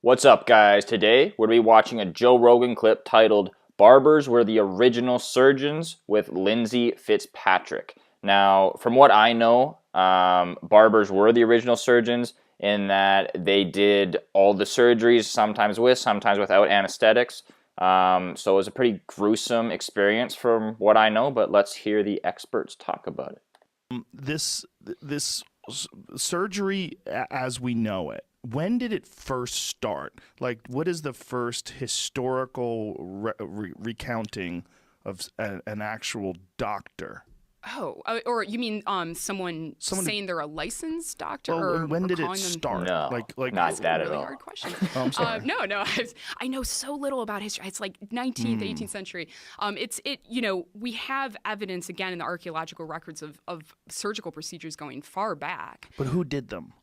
What's up, guys? Today, we're going to be watching a Joe Rogan clip titled Barbers Were the Original Surgeons with Lindsey Fitzpatrick. Now, from what I know, barbers were the original surgeons in that they did all the surgeries, sometimes with, sometimes without anesthetics. So it was a pretty gruesome experience from what I know, but let's hear the experts talk about it. This surgery as we know it, when did it first start? Like, what is the first historical recounting of an actual doctor? Oh, or you mean someone saying they're a licensed doctor? Well, or when did it them... start? No, like not that at all. Really hard question. Oh, I'm sorry. No. I know so little about history. It's like 19th, 18th century. We have evidence again in the archaeological records of surgical procedures going far back. But who did them?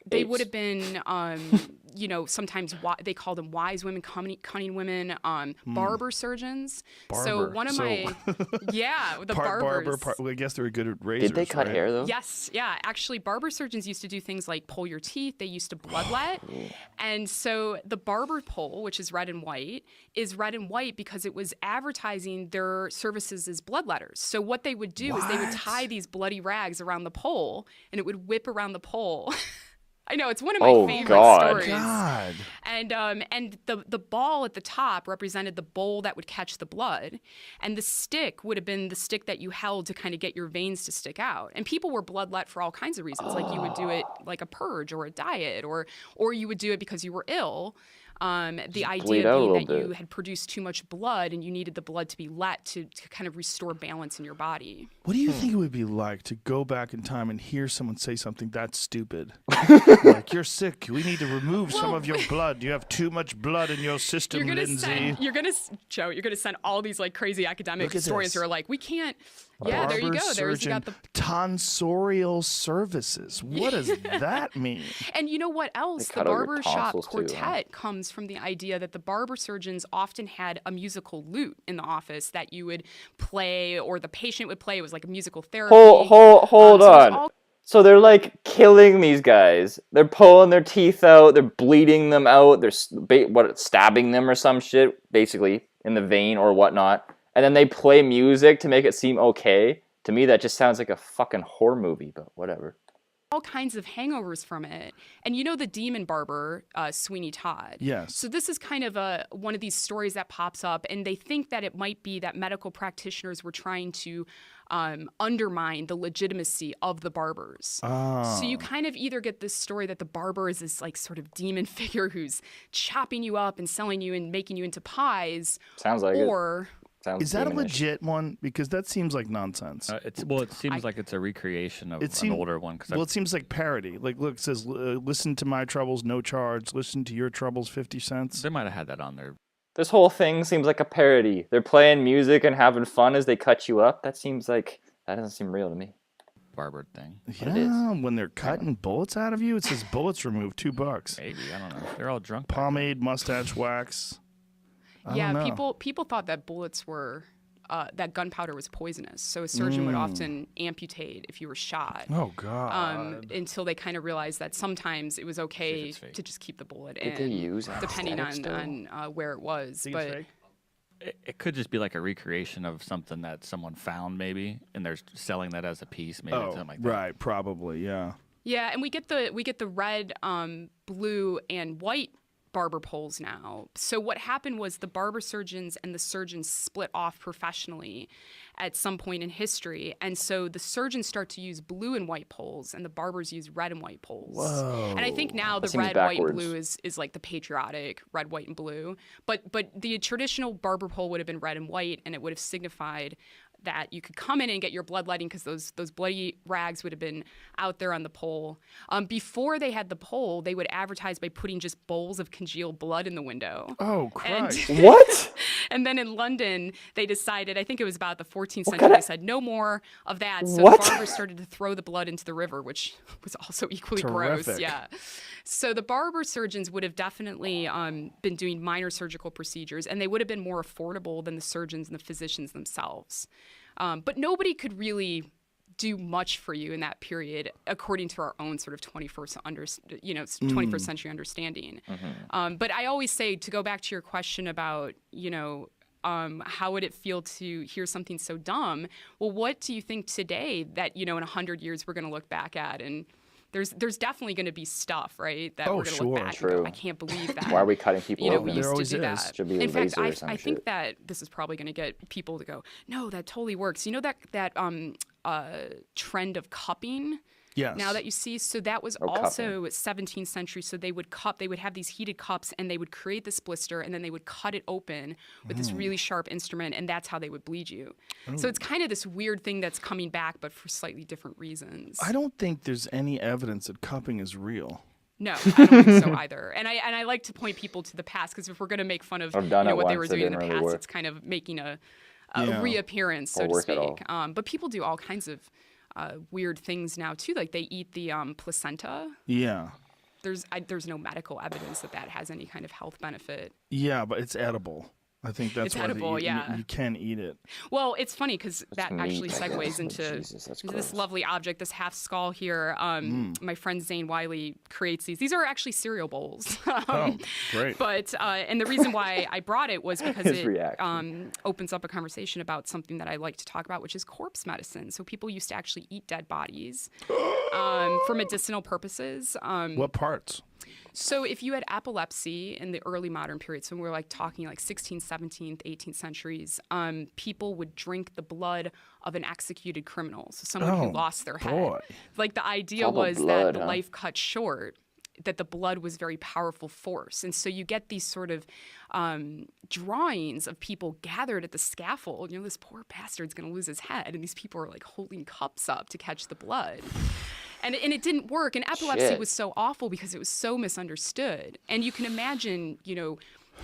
They would have been, sometimes they called them wise women, cunning women, barber surgeons. Barber. So one of my, the barbers. I guess they were good at razors. Did they cut hair, though? Yes, yeah. Actually, barber surgeons used to do things like pull your teeth. They used to bloodlet. And so the barber pole, which is red and white, is red and white because it was advertising their services as bloodletters. So what they would do is they would tie these bloody rags around the pole, and it would whip around the pole. I know, it's one of my favorite stories. God. And the ball at the top represented the bowl that would catch the blood, and the stick would have been the stick that you held to kind of get your veins to stick out. And people were bloodlet for all kinds of reasons, like you would do it like a purge or a diet, or you would do it because you were ill. The idea being that you had produced too much blood and you needed the blood to be let to kind of restore balance in your body. What do you think it would be like to go back in time and hear someone say something that stupid? Like, you're sick. We need to remove some of your blood. You have too much blood in your system, Lindsey. You're gonna send all these like crazy academic historians who are like, we can't. Yeah, Barber there you go. There's you got the tonsorial services. What does that mean? And you know what else? The barbershop quartet comes from the idea that the barber surgeons often had a musical lute in the office that you would play, or the patient would play. It was like a musical therapy. Hold on. So they're like killing these guys. They're pulling their teeth out. They're bleeding them out. They're stabbing them or some shit, basically in the vein or whatnot. And then they play music to make it seem okay. To me, that just sounds like a fucking horror movie, but whatever. All kinds of hangovers from it. And you know the demon barber, Sweeney Todd? Yes. So this is kind of one of these stories that pops up, and they think that it might be that medical practitioners were trying to undermine the legitimacy of the barbers. Oh. So you kind of either get this story that the barber is this like sort of demon figure who's chopping you up and selling you and making you into pies. Sounds like it. Is that a legit one? Because that seems like nonsense. It seems like it's a recreation of an older one. It seems like parody. Like, look, it says, listen to my troubles, no charge. Listen to your troubles, 50 cents. They might have had that on there. This whole thing seems like a parody. They're playing music and having fun as they cut you up. That doesn't seem real to me. Barber thing. Yeah, when they're cutting bullets out of you, it says bullets removed, $2. Maybe, I don't know. They're all drunk. Pomade, mustache wax. People thought that bullets were that gunpowder was poisonous, so a surgeon would often amputate if you were shot. Oh God! Until they kind of realized that sometimes it was okay to just keep the bullet in, Did they use depending on where it was. But it could just be like a recreation of something that someone found, maybe, and they're selling that as a piece, maybe something like that. Right, probably, yeah. Yeah, and we get the red, blue, and white barber poles now. So what happened was the barber surgeons and the surgeons split off professionally at some point in history. And so the surgeons start to use blue and white poles, and the barbers use red and white poles. Whoa. And I think now the red, white, blue is like the patriotic red, white, and blue. But the traditional barber pole would have been red and white, and it would have signified that you could come in and get your bloodletting because those bloody rags would have been out there on the pole. Before they had the pole, they would advertise by putting just bowls of congealed blood in the window. Oh, Christ. What? And then in London, they decided, I think it was about the 14th century, they said no more of that. So the barbers started to throw the blood into the river, which was also equally gross. Yeah. So the barber surgeons would have definitely been doing minor surgical procedures, and they would have been more affordable than the surgeons and the physicians themselves. But nobody could really do much for you in that period, according to our own sort of 21st century understanding. But I always say, to go back to your question about, how would it feel to hear something so dumb? Well, what do you think today that, in 100 years we're going to look back at? And there's definitely going to be stuff, right, that we're going to look back and go, I can't believe that. Why are we cutting people open? We used to do that. Should be in fact, laser or some I think shit. that this is probably going to get people to go, no, that totally works. You know that trend of cupping? Yes. Now that you see, so that was also 17th century. So they would have these heated cups, and they would create this blister, and then they would cut it open with this really sharp instrument, and that's how they would bleed you. So it's kind of this weird thing that's coming back, but for slightly different reasons. I don't think there's any evidence that cupping is real. No, I don't think so either. And I like to point people to the past, because if we're going to make fun of what they were doing in the past, it's kind of making a reappearance, so to speak. But people do all kinds of weird things now too, like they eat the placenta. Yeah. There's no medical evidence that has any kind of health benefit. Yeah, but it's edible. I think that's why edible, you can eat it. Well, it's funny because that actually segues into this lovely object, this half skull here. My friend Zane Wiley creates these. These are actually cereal bowls. Great. But and the reason why I brought it was because it opens up a conversation about something that I like to talk about, which is corpse medicine. So people used to actually eat dead bodies for medicinal purposes. What parts? So if you had epilepsy in the early modern period, so we're talking 16th, 17th, 18th centuries, people would drink the blood of an executed criminal, so someone who lost their head. The idea was that the life cut short, that the blood was very powerful force. And so you get these sort of drawings of people gathered at the scaffold. This poor bastard's going to lose his head, and these people are holding cups up to catch the blood. And it didn't work. And epilepsy was so awful because it was so misunderstood. And you can imagine,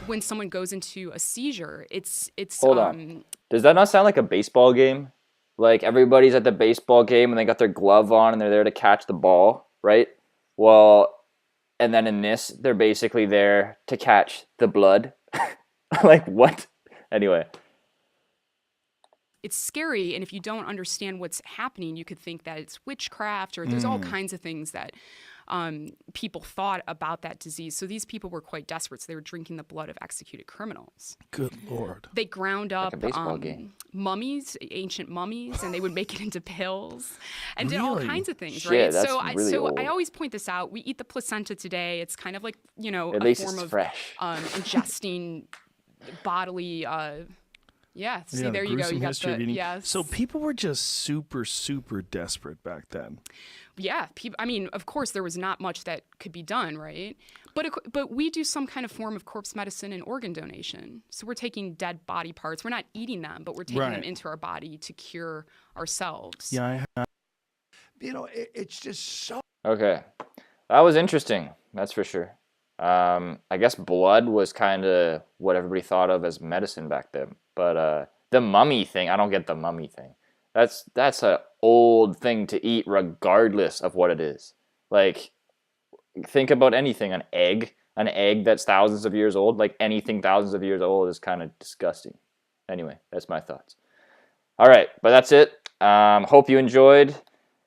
when someone goes into a seizure, it's Hold on. Does that not sound like a baseball game? Like everybody's at the baseball game and they got their glove on and they're there to catch the ball, right? Well, and then in this, they're basically there to catch the blood. What? Anyway. It's scary, and if you don't understand what's happening, you could think that it's witchcraft, or there's all kinds of things that people thought about that disease. So these people were quite desperate, so they were drinking the blood of executed criminals. Good Lord. They ground up mummies, ancient mummies, and they would make it into pills and did all kinds of things, right? That's really old. I always point this out. We eat the placenta today. It's kind of like, at a least form it's of fresh. Ingesting bodily see, there you go. You got the yes. So people were just super, super desperate back then. Yeah, of course, there was not much that could be done, right? But we do some kind of form of corpse medicine and organ donation. So we're taking dead body parts. We're not eating them, but we're taking them into our body to cure ourselves. Yeah, it's just so. Okay, that was interesting. That's for sure. I guess blood was kind of what everybody thought of as medicine back then. But the mummy thing, I don't get the mummy thing. That's an old thing to eat regardless of what it is. Think about anything, an egg that's thousands of years old. Anything thousands of years old is kind of disgusting. Anyway, that's my thoughts. All right, but that's it. Hope you enjoyed.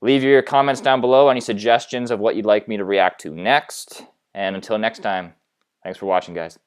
Leave your comments down below, any suggestions of what you'd like me to react to next. And until next time, thanks for watching, guys.